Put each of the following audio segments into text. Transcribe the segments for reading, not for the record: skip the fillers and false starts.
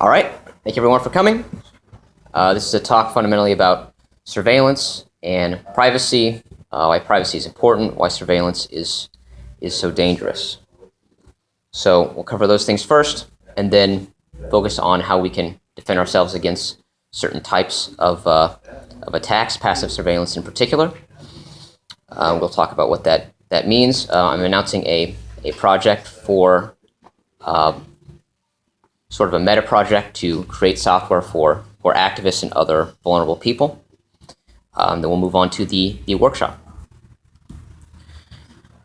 All right, thank you everyone for coming. This is a talk fundamentally about surveillance and privacy, why privacy is important, why surveillance is so dangerous. So we'll cover those things first, and then focus on how we can defend ourselves against certain types of attacks, passive surveillance in particular. We'll talk about what that means. I'm announcing a project for sort of a meta project to create software for activists and other vulnerable people. Then we'll move on to the workshop.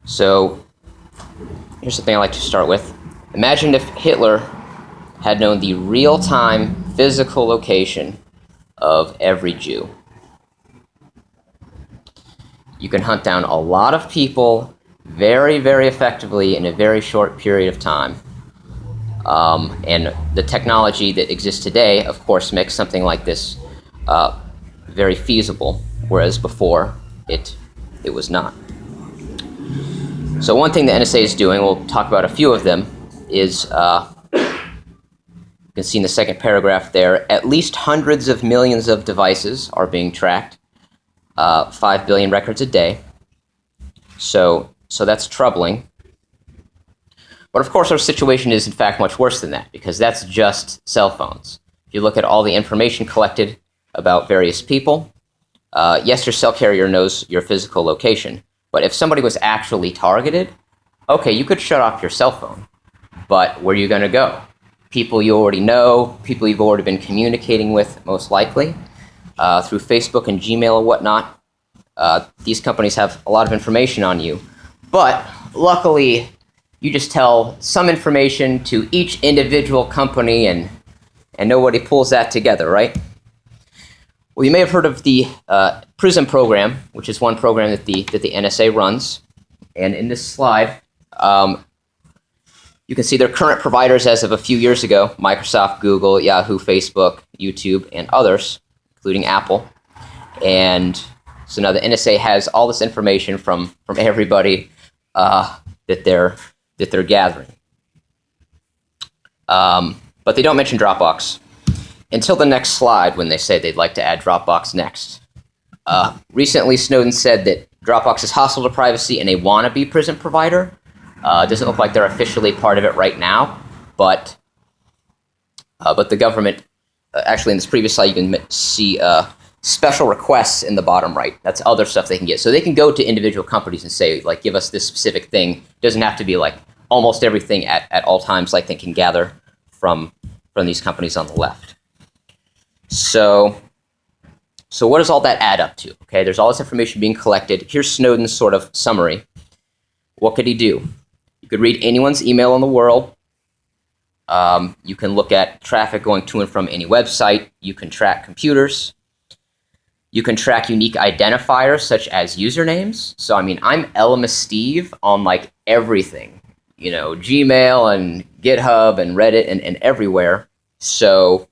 So here's something I like to start with. Imagine if Hitler had known the real-time physical location of every Jew. You can hunt down a lot of people very, very effectively in a very short period of time. And the technology that exists today, of course, makes something like this very feasible, whereas before it was not. So one thing the NSA is doing, we'll talk about a few of them, is you can see in the second paragraph there, at least hundreds of millions of devices are being tracked, 5 billion records a day. So that's troubling. But of course, our situation is in fact much worse than that, because that's just cell phones. If you look at all the information collected about various people, yes, your cell carrier knows your physical location, but if somebody was actually targeted, okay, you could shut off your cell phone, but where are you going to go? People you already know, people you've already been communicating with, most likely, through Facebook and Gmail and whatnot. These companies have a lot of information on you, but luckily, you just tell some information to each individual company and nobody pulls that together, right? Well, you may have heard of the PRISM program, which is one program that the NSA runs. And in this slide, you can see their current providers as of a few years ago: Microsoft, Google, Yahoo, Facebook, YouTube, and others, including Apple. And so now the NSA has all this information from everybody that they're gathering. But they don't mention Dropbox until the next slide, when they say they'd like to add Dropbox next. Recently, Snowden said that Dropbox is hostile to privacy and a wannabe PRISM provider. It doesn't look like they're officially part of it right now, but the government, actually in this previous slide, you can see special requests in the bottom right. That's other stuff they can get. So they can go to individual companies and say, like, give us this specific thing. It doesn't have to be like almost everything at all times, like they can gather from these companies on the left. So what does all that add up to? Okay, there's all this information being collected. Here's Snowden's sort of summary. What could he do? You could read anyone's email in the world. You can look at traffic going to and from any website. You can track computers. You can track unique identifiers such as usernames. So, I mean, I'm Elma Steve on like everything, you know, Gmail and GitHub and Reddit and everywhere. So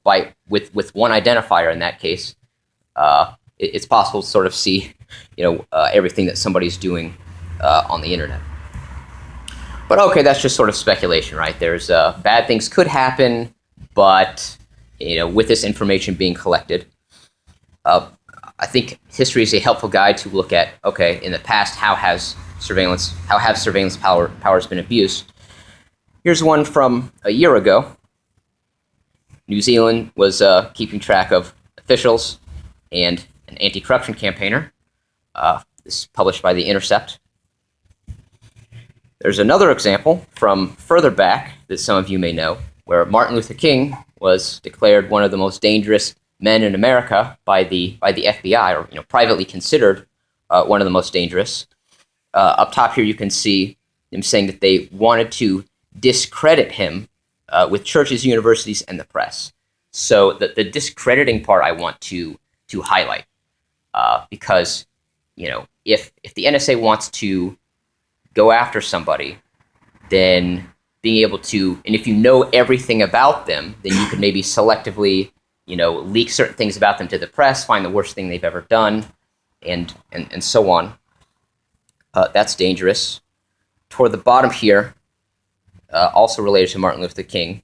with one identifier in that case, it's possible to sort of see, you know, everything that somebody's doing on the internet. But okay, that's just sort of speculation, right? There's bad things could happen, but, you know, with this information being collected, I think history is a helpful guide to look at, okay, in the past, how have surveillance powers been abused? Here's one from a year ago. New Zealand was keeping track of officials and an anti-corruption campaigner. This is published by The Intercept. There's another example from further back that some of you may know, where Martin Luther King was declared one of the most dangerous men in America by the FBI, or, you know, privately considered one of the most dangerous. Up top here, you can see them saying that they wanted to discredit him with churches, universities, and the press. So the discrediting part I want to highlight, because, you know, if the NSA wants to go after somebody, then being able to, and if you know everything about them, then you could maybe selectively, you know, leak certain things about them to the press, find the worst thing they've ever done, and so on. That's dangerous. Toward the bottom here, also related to Martin Luther King,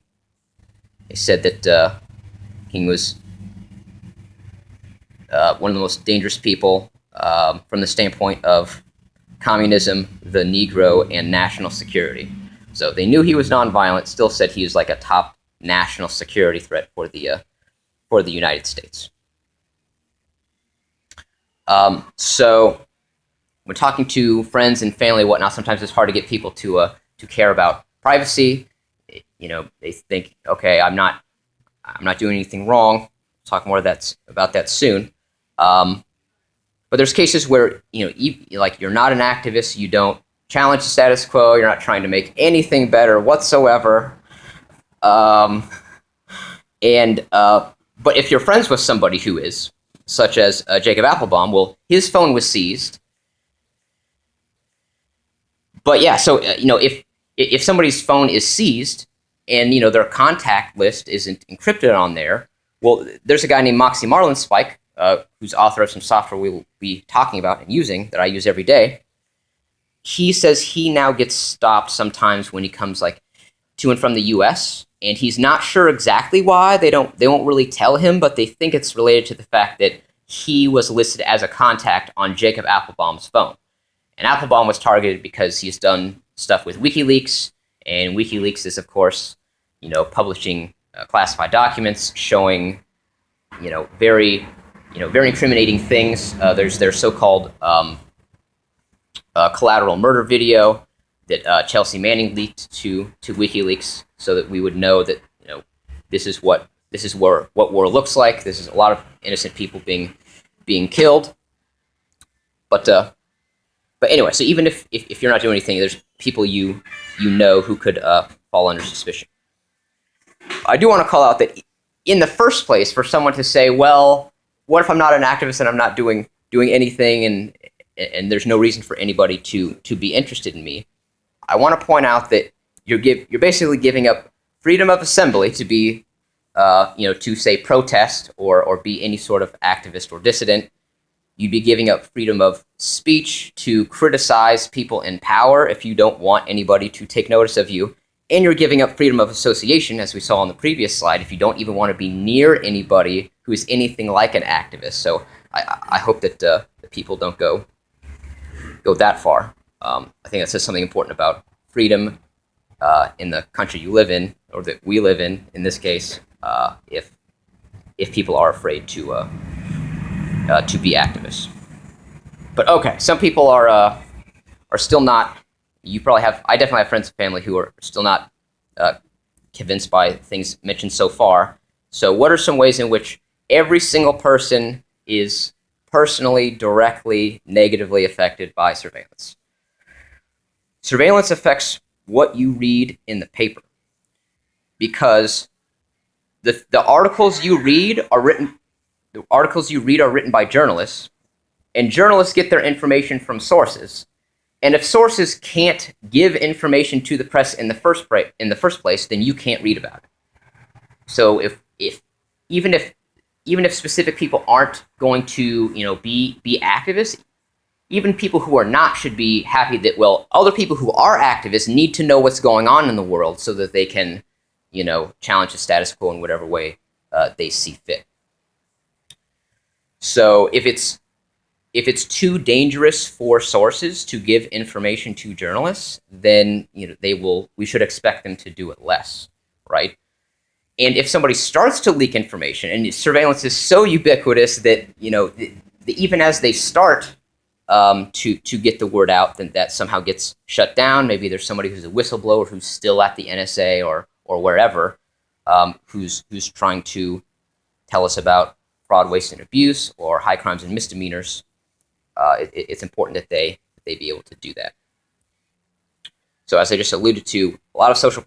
They said that King was one of the most dangerous people from the standpoint of communism, the Negro, and national security. So they knew he was nonviolent, still said he was like a top national security threat for the United States. So when talking to friends and family and whatnot, sometimes it's hard to get people to care about privacy. You know, they think, okay, I'm not doing anything wrong. We'll talk more about that soon. But there's cases where, you know, like you're not an activist, you don't challenge the status quo, you're not trying to make anything better whatsoever. But if you're friends with somebody who is, such as Jacob Applebaum, well, his phone was seized. But yeah, so you know, if somebody's phone is seized and, you know, their contact list isn't encrypted on there, well, there's a guy named Moxie Marlinspike, who's author of some software we'll be talking about and using that I use every day. He says he now gets stopped sometimes when he comes like to and from the U.S. and he's not sure exactly why. They won't really tell him, but they think it's related to the fact that he was listed as a contact on Jacob Applebaum's phone. And Applebaum was targeted because he's done stuff with WikiLeaks, and WikiLeaks is, of course, you know, publishing classified documents showing, you know, very incriminating things. There's their so-called collateral murder video that Chelsea Manning leaked to WikiLeaks, so that we would know that, you know, this is what war looks like. This is a lot of innocent people being killed. But anyway, so even if you're not doing anything, there's people you know who could fall under suspicion. I do want to call out that in the first place, for someone to say, well, what if I'm not an activist and I'm not doing anything and there's no reason for anybody to be interested in me, I want to point out that you're basically giving up freedom of assembly to be, you know, to say protest or be any sort of activist or dissident. You'd be giving up freedom of speech to criticize people in power if you don't want anybody to take notice of you. And you're giving up freedom of association, as we saw on the previous slide, if you don't even want to be near anybody who is anything like an activist. So I hope that the people don't go that far. I think that says something important about freedom in the country you live in, or that we live in this case, if people are afraid to be activists. But okay, some people are still not. You probably have. I definitely have friends and family who are still not convinced by things mentioned so far. So, what are some ways in which every single person is personally, directly, negatively affected by surveillance? Surveillance affects what you read in the paper, because the articles you read are written. The articles you read are written by journalists, and journalists get their information from sources. And if sources can't give information to the press in the first place, then you can't read about it. So even if specific people aren't going to, you know, be activists, even people who are not should be happy that, well, other people who are activists need to know what's going on in the world so that they can, you know, challenge the status quo in whatever way they see fit. So if it's too dangerous for sources to give information to journalists, then, you know, we should expect them to do it less, right? And if somebody starts to leak information, and surveillance is so ubiquitous that, you know, even as they start to get the word out, then that somehow gets shut down. Maybe there's somebody who's a whistleblower who's still at the NSA or wherever, who's trying to tell us about fraud, waste, and abuse, or high crimes and misdemeanors. It's important that they be able to do that. So, as I just alluded to, a lot of social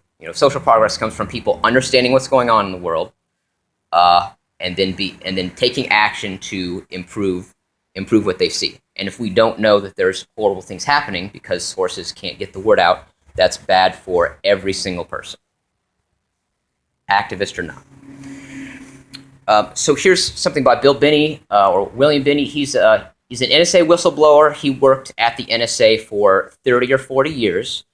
progress comes from people understanding what's going on in the world, and then taking action to improve what they see. And if we don't know that there's horrible things happening because sources can't get the word out, that's bad for every single person, activist or not. So here's something by Bill Binney, or William Binney. He's an NSA whistleblower. He worked at the NSA for 30 or 40 years.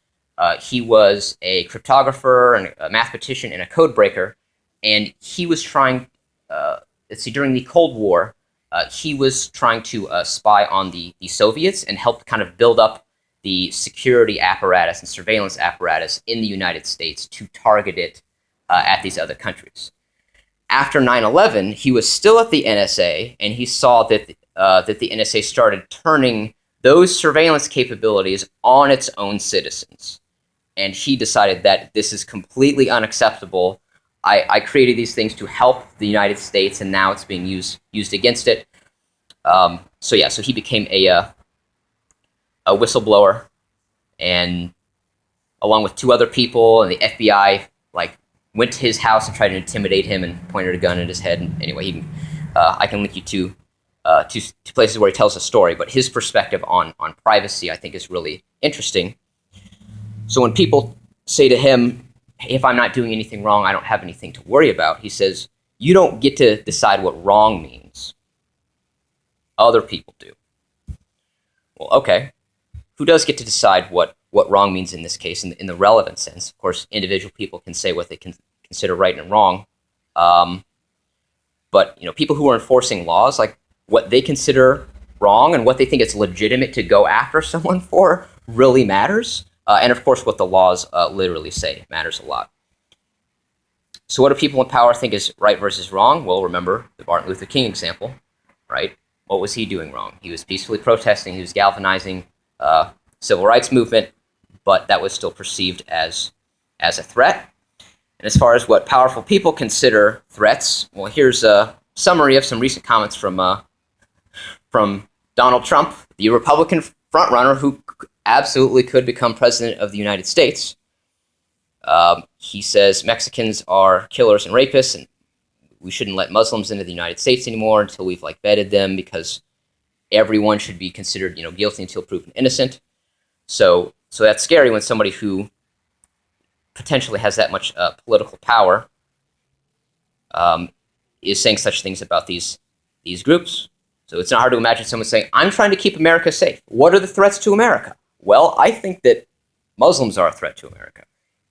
He was a cryptographer and a mathematician and a code breaker. and he was trying. Let's see, during the Cold War, he was trying to spy on the Soviets and help kind of build up the security apparatus and surveillance apparatus in the United States to target it at these other countries. After 9/11, he was still at the NSA, and he saw that the NSA started turning those surveillance capabilities on its own citizens. And he decided that this is completely unacceptable. I created these things to help the United States, and now it's being used against it. So he became a whistleblower, and along with two other people, and the FBI went to his house and tried to intimidate him and pointed a gun at his head. And anyway, I can link you to places where he tells a story. But his perspective on privacy, I think, is really interesting. So when people say to him, if I'm not doing anything wrong, I don't have anything to worry about, he says, you don't get to decide what wrong means. Other people do. Well, okay. Who does get to decide what wrong means in this case, in the relevant sense? Of course, individual people can say what they can consider right and wrong. But people who are enforcing laws, like what they consider wrong and what they think it's legitimate to go after someone for really matters. And of course, what the laws literally say matters a lot. So what do people in power think is right versus wrong? Well, remember the Martin Luther King example, right? What was he doing wrong? He was peacefully protesting. He was galvanizing civil rights movement, but that was still perceived as a threat. And as far as what powerful people consider threats, well, here's a summary of some recent comments from Donald Trump, the Republican frontrunner who absolutely could become president of the United States. He says Mexicans are killers and rapists, and we shouldn't let Muslims into the United States anymore until we've vetted them, because everyone should be considered guilty until proven innocent. So that's scary when somebody who potentially has that much political power is saying such things about these groups. So it's not hard to imagine someone saying, I'm trying to keep America safe. What are the threats to America? Well, I think that Muslims are a threat to America.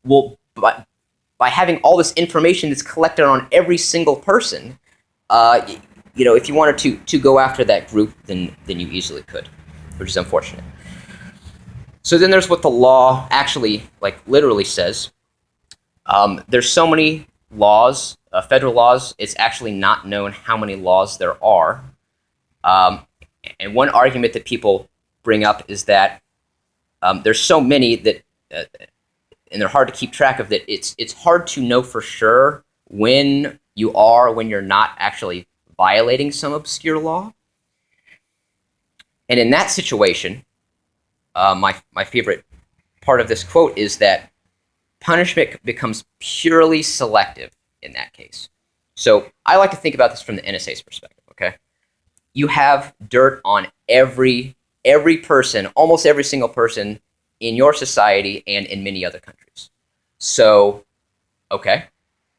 Well, by having all this information that's collected on every single person, if you wanted to go after that group, then you easily could, which is unfortunate. So then there's what the law actually, literally says. There's so many laws, federal laws, it's actually not known how many laws there are. And one argument that people bring up is that there's so many that, and they're hard to keep track of, that it's hard to know for sure when you're not actually violating some obscure law. And in that situation, my favorite part of this quote is that punishment becomes purely selective in that case. So I like to think about this from the NSA's perspective, okay? You have dirt on every person, almost every single person in your society and in many other countries. So, okay,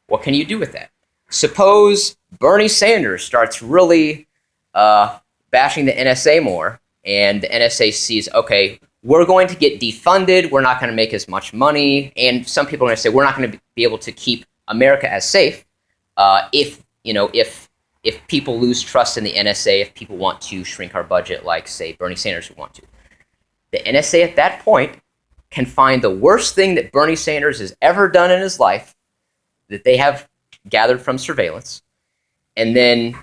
what can you do with that? Suppose Bernie Sanders starts really bashing the NSA more, and the NSA sees, okay, we're going to get defunded, we're not going to make as much money, and some people are going to say we're not going to be able to keep America as safe if people lose trust in the NSA, if people want to shrink our budget like, say, Bernie Sanders would want to. The NSA at that point can find the worst thing that Bernie Sanders has ever done in his life that they have gathered from surveillance, and then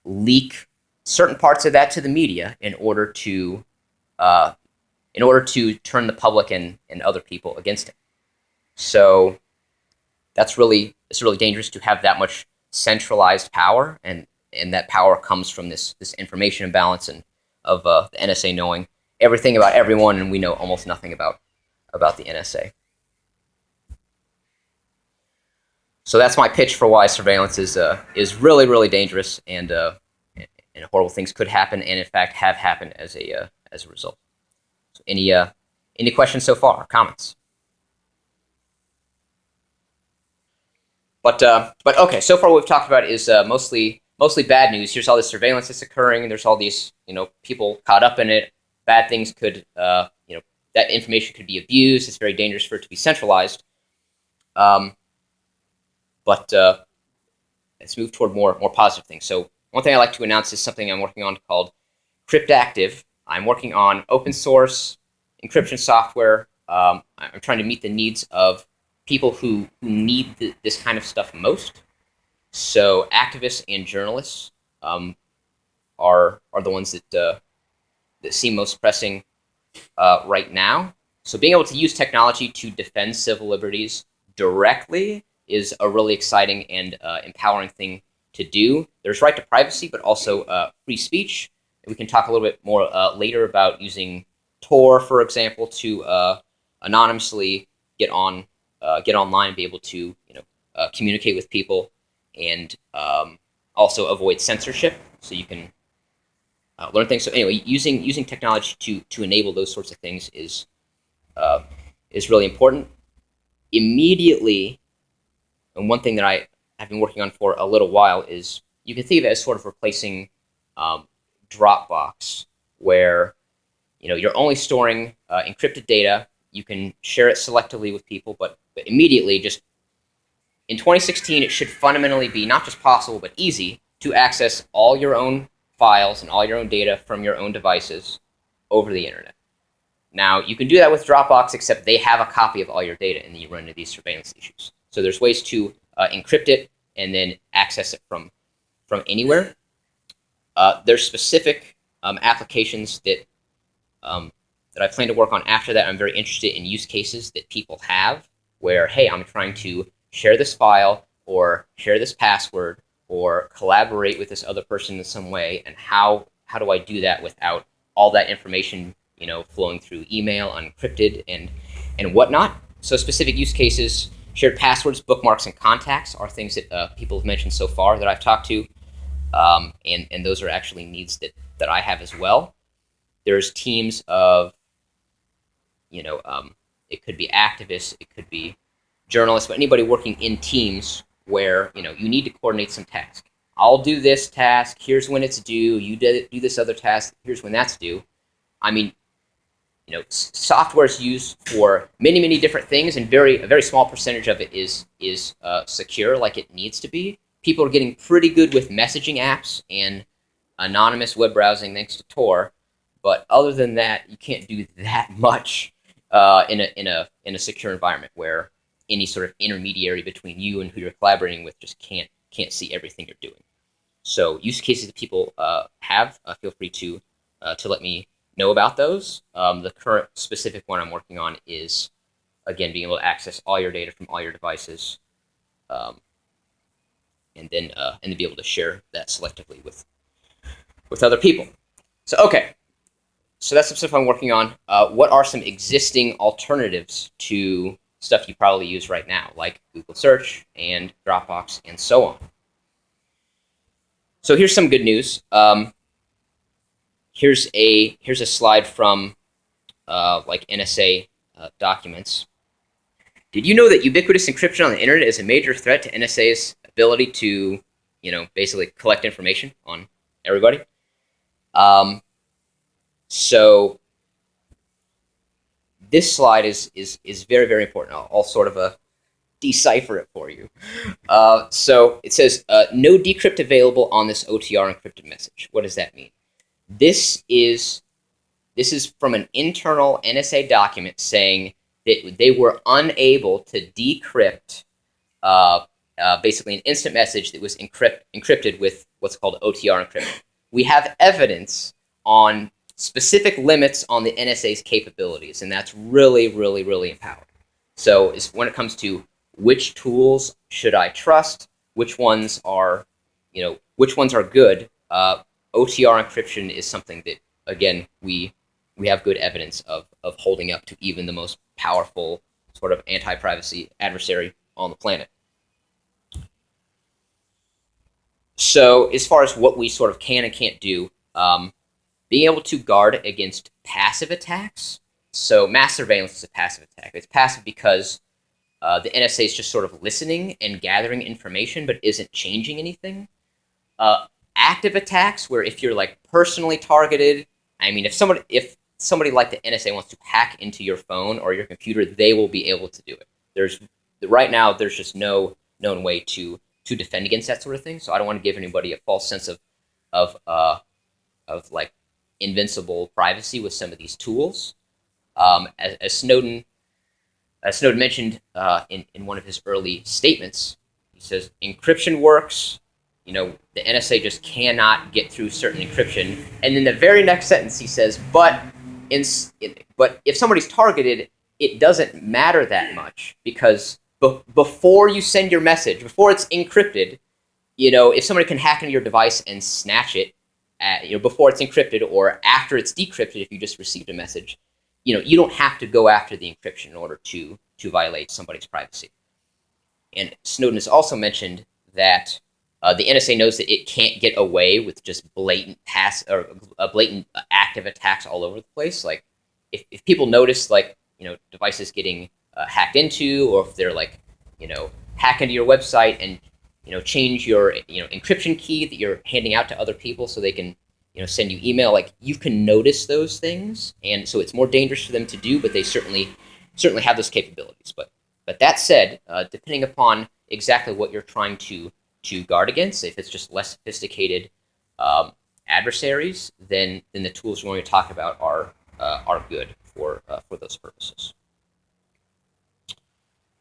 leak certain parts of that to the media in order to turn the public and other people against him. So it's really dangerous to have that much centralized power, and that power comes from this information imbalance and of the NSA knowing everything about everyone, and we know almost nothing about the NSA. So that's my pitch for why surveillance is really, really dangerous, and horrible things could happen, and in fact have happened as a result. So any questions so far? Comments? But okay, so far what we've talked about is mostly bad news. Here's all this surveillance that's occurring, and there's all these people caught up in it. Bad things could that information could be abused. It's very dangerous for it to be centralized. But let's move toward more positive things. So one thing I like to announce is something I'm working on called Cryptactive. I'm working on open source encryption software. I'm trying to meet the needs of people who need this kind of stuff most. So activists and journalists are the ones that seem most pressing right now. So being able to use technology to defend civil liberties directly is a really exciting and empowering thing to do. There's right to privacy, but also free speech. We can talk a little bit more later about using Tor, for example, to anonymously get online and be able to communicate with people, and also avoid censorship, so you can learn things. So anyway, using technology to enable those sorts of things is really important. Immediately, and one thing that I have been working on for a little while is, you can think of it as sort of replacing Dropbox, where you're only storing encrypted data. You can share it selectively with people, but immediately, just in 2016, it should fundamentally be not just possible, but easy to access all your own files and all your own data from your own devices over the internet. Now, you can do that with Dropbox, except they have a copy of all your data, and then you run into these surveillance issues. So there's ways to encrypt it and then access it from anywhere. There's specific applications that I plan to work on after that. I'm very interested in use cases that people have where, hey, I'm trying to share this file or share this password or collaborate with this other person in some way, and how do I do that without all that information flowing through email, unencrypted, and whatnot. So specific use cases, shared passwords, bookmarks, and contacts are things that people have mentioned so far that I've talked to, and those are actually needs that I have as well. There's teams of, it could be activists, it could be journalists, but anybody working in teams where you need to coordinate some task. I'll do this task, here's when it's due, you do this other task, here's when that's due. I mean, software is used for many different things, and a very small percentage of it is secure like it needs to be. People are getting pretty good with messaging apps and anonymous web browsing thanks to Tor, but other than that, you can't do that much in a secure environment where any sort of intermediary between you and who you're collaborating with just can't see everything you're doing. So use cases that people have, feel free to let me know about those. The current specific one I'm working on is, again, being able to access all your data from all your devices, and then be able to share that selectively with other people. So okay, so that's some stuff I'm working on. What are some existing alternatives to stuff you probably use right now, like Google Search and Dropbox and so on? So here's some good news. Here's a slide from like NSA documents. Did you know that ubiquitous encryption on the internet is a major threat to NSA's ability to, basically collect information on everybody? So this slide is very, very important. I'll sort of decipher it for you. So it says, no decrypt available on this OTR encrypted message. What does that mean? This is from an internal NSA document saying that they were unable to decrypt basically an instant message that was encrypted with what's called OTR encryption. We have evidence on specific limits on the NSA's capabilities, and that's really, really, really empowering. So when it comes to which tools should I trust, which ones are good, OTR encryption is something that, again, we have good evidence of holding up to even the most powerful sort of anti-privacy adversary on the planet. So as far as what we sort of can and can't do, being able to guard against passive attacks. So mass surveillance is a passive attack. It's passive because the NSA is just sort of listening and gathering information, but isn't changing anything. Active attacks, where if you're like personally targeted, I mean, if somebody like the NSA wants to hack into your phone or your computer, they will be able to do it. Right now there's just no known way to defend against that sort of thing. So I don't want to give anybody a false sense of like invincible privacy with some of these tools. As Snowden mentioned in one of his early statements, he says encryption works. You know, the NSA just cannot get through certain encryption. And then the very next sentence he says, but if somebody's targeted, it doesn't matter that much because before you send your message, before it's encrypted, you know, if somebody can hack into your device and snatch it, before it's encrypted or after it's decrypted, if you just received a message, you know, you don't have to go after the encryption in order to violate somebody's privacy. And Snowden has also mentioned that the NSA knows that it can't get away with just blatant active attacks all over the place. Like, if people notice, like, you know, devices getting hacked into, or if they're like, you know, hack into your website and, you know, change your, you know, encryption key that you're handing out to other people so they can, you know, send you email, like, you can notice those things, and so it's more dangerous for them to do, but they certainly have those capabilities. But that said, depending upon exactly what you're trying to guard against, if it's just less sophisticated adversaries, then the tools we're going to talk about are good for those purposes.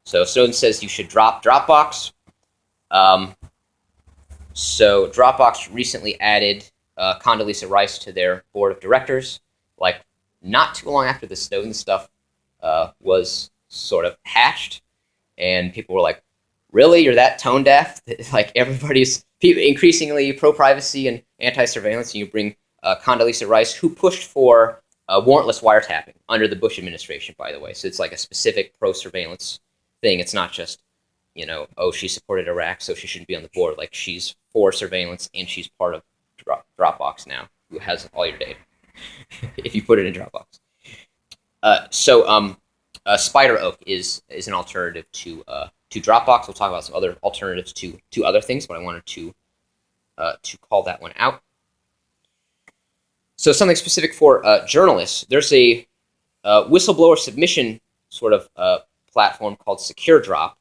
So Snowden says you should drop Dropbox. So Dropbox recently added Condoleezza Rice to their board of directors, like not too long after the Snowden stuff was sort of hatched, and people were like, really, you're that tone deaf? Like, everybody's increasingly pro-privacy and anti-surveillance, and you bring Condoleezza Rice, who pushed for warrantless wiretapping under the Bush administration, by the way. So it's like a specific pro-surveillance thing. It's not just, you know, oh, she supported Iraq, so she shouldn't be on the board. Like, she's for surveillance, and she's part of Dropbox now, who has all your data, if you put it in Dropbox. Spider Oak is an alternative to Dropbox. We'll talk about some other alternatives to other things, but I wanted to call that one out. So something specific for journalists. There's a whistleblower submission sort of platform called Secure Drop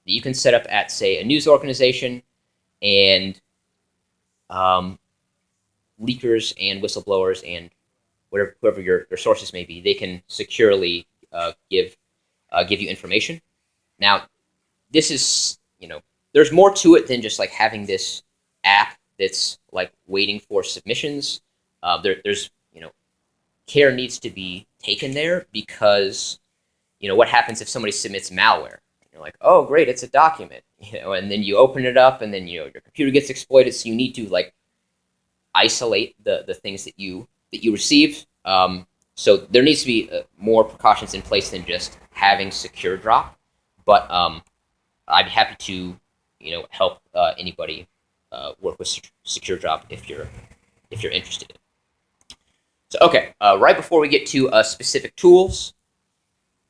that you can set up at, say, a news organization, and leakers and whistleblowers and whoever your sources may be, they can securely give you information. Now, this is, you know, there's more to it than just like having this app that's like waiting for submissions. There's, you know, care needs to be taken there, because, you know, what happens if somebody submits malware? You're like, oh, great, it's a document, you know, and then you open it up, and then, you know, your computer gets exploited. So you need to like isolate the things that you receive. So there needs to be more precautions in place than just having Secure Drop. But I'd be happy to, you know, help anybody work with Secure Drop if you're interested in. So okay, right before we get to specific tools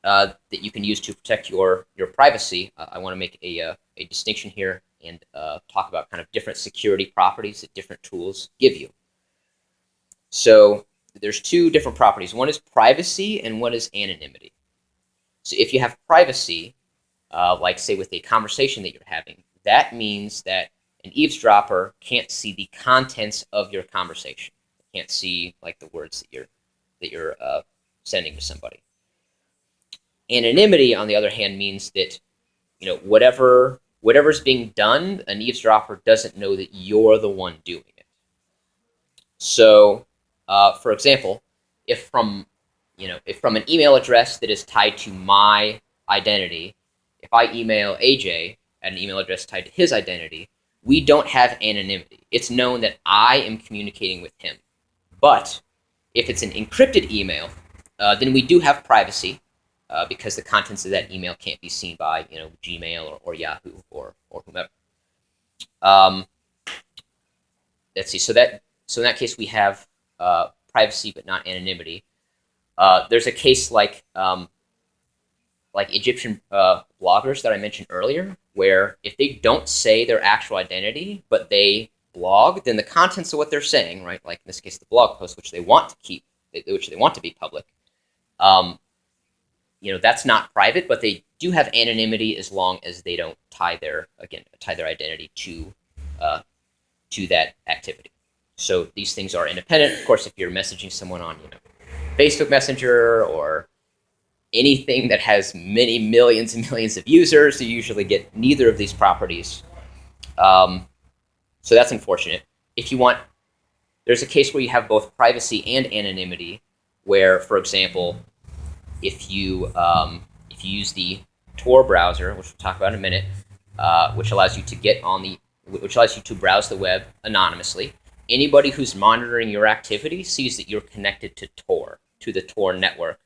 that you can use to protect your privacy, I want to make a distinction here and talk about kind of different security properties that different tools give you. So there's two different properties. One is privacy and one is anonymity. So if you have privacy, like say with a conversation that you're having, that means that an eavesdropper can't see the contents of your conversation. They can't see like the words that you're sending to somebody. Anonymity, on the other hand, means that, you know, whatever's being done, an eavesdropper doesn't know that you're the one doing it. So, for example, if from an email address that is tied to my identity, if I email AJ at an email address tied to his identity, we don't have anonymity. It's known that I am communicating with him. But if it's an encrypted email, then we do have privacy, because the contents of that email can't be seen by, you know, Gmail or Yahoo or whomever. Let's see. So in that case, we have privacy but not anonymity. There's a case like Egyptian bloggers that I mentioned earlier, where if they don't say their actual identity but they blog, then the contents of what they're saying, right, like in this case the blog post, which they want to keep, which they want to be public, that's not private, but they do have anonymity as long as they don't tie their identity to that activity. So these things are independent. Of course, if you're messaging someone on Facebook Messenger or anything that has many millions and millions of users, you usually get neither of these properties. So that's unfortunate. If you want, there's a case where you have both privacy and anonymity, where, for example, if you use the Tor browser, which we'll talk about in a minute, which allows you to browse the web anonymously, anybody who's monitoring your activity sees that you're connected to Tor, to the Tor network,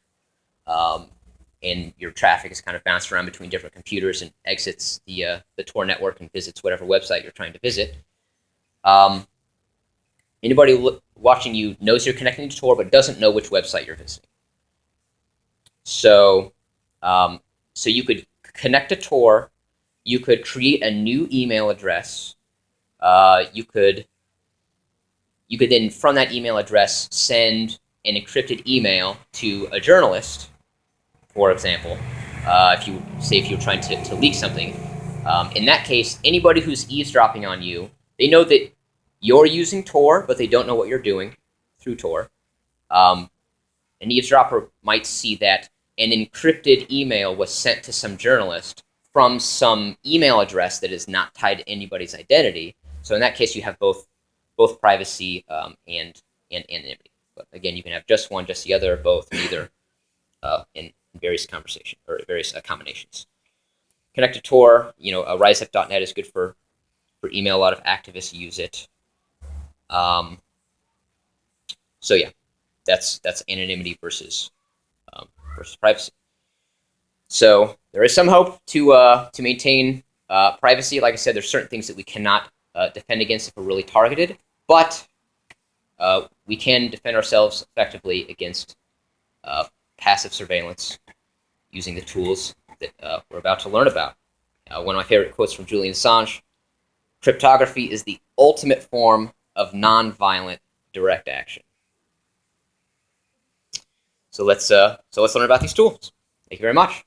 and your traffic is kind of bounced around between different computers and exits the Tor network and visits whatever website you're trying to visit. Anybody watching you knows you're connecting to Tor, but doesn't know which website you're visiting. So you could connect to Tor. You could create a new email address. You could then, from that email address, send an encrypted email to a journalist, for example, if you're trying to leak something. In that case, anybody who's eavesdropping on you, they know that you're using Tor, but they don't know what you're doing through Tor. An eavesdropper might see that an encrypted email was sent to some journalist from some email address that is not tied to anybody's identity. So in that case, you have both privacy and anonymity. But again, you can have just one, just the other, both, neither, in various combinations. Connect to Tor. RiseUp.net is good for email. A lot of activists use it. So yeah, that's anonymity versus privacy. So there is some hope to maintain privacy. Like I said, there's certain things that we cannot defend against if we're really targeted, but we can defend ourselves effectively against passive surveillance using the tools that we're about to learn about. One of my favorite quotes from Julian Assange: "Cryptography is the ultimate form of nonviolent direct action." So let's learn about these tools. Thank you very much.